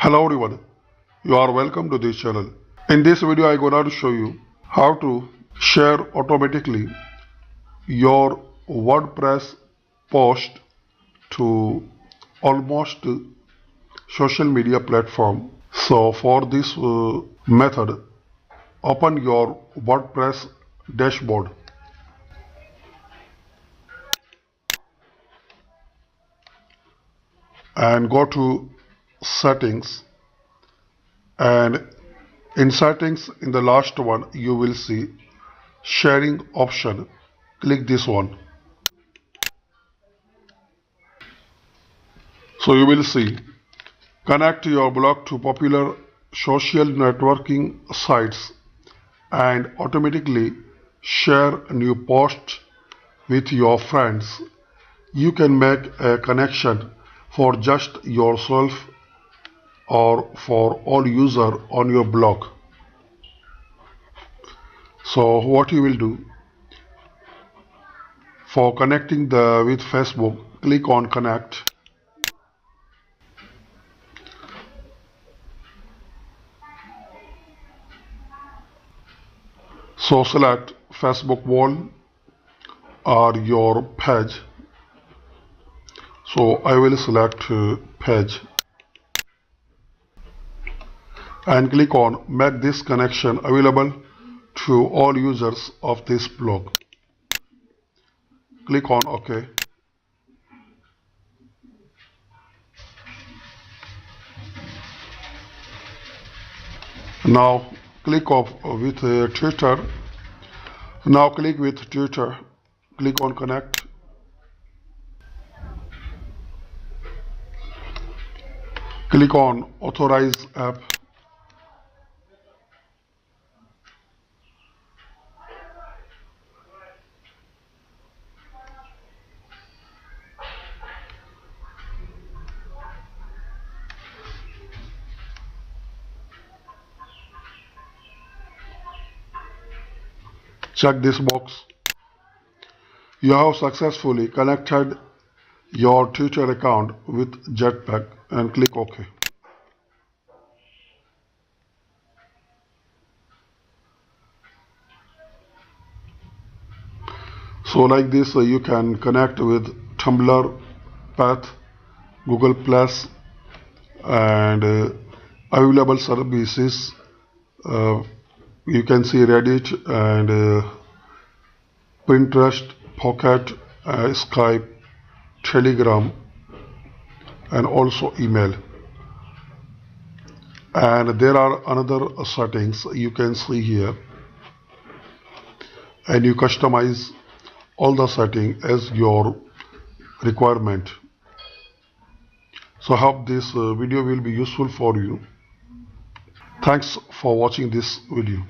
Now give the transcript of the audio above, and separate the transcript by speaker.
Speaker 1: Hello everyone, you are welcome to this channel. In this video I gonna to show you how to share automatically your WordPress post to almost social media platform. So for this method, open your WordPress dashboard and go to settings, and in settings in the last one you will see sharing option. Click this one. So you will see connect your blog to popular social networking sites and automatically share new posts with your friends. You can make a connection for just yourself or for all users on your blog. So what you will do for connecting with Facebook, click on connect. So select Facebook wall or your page. So I will select page and click on make this connection available to all users of this blog. Click on OK. Now click off with Twitter. Now click with Twitter. Click on connect. Click on authorize app. Check this box. You have successfully connected your Twitter account with Jetpack and click OK. So like this you can connect with Tumblr, Path, Google Plus and available services. You can see Reddit and Pinterest, Pocket, Skype, Telegram and also email. And there are another settings you can see here, and you customize all the settings as your requirement. So I hope this video will be useful for you. Thanks for watching this video.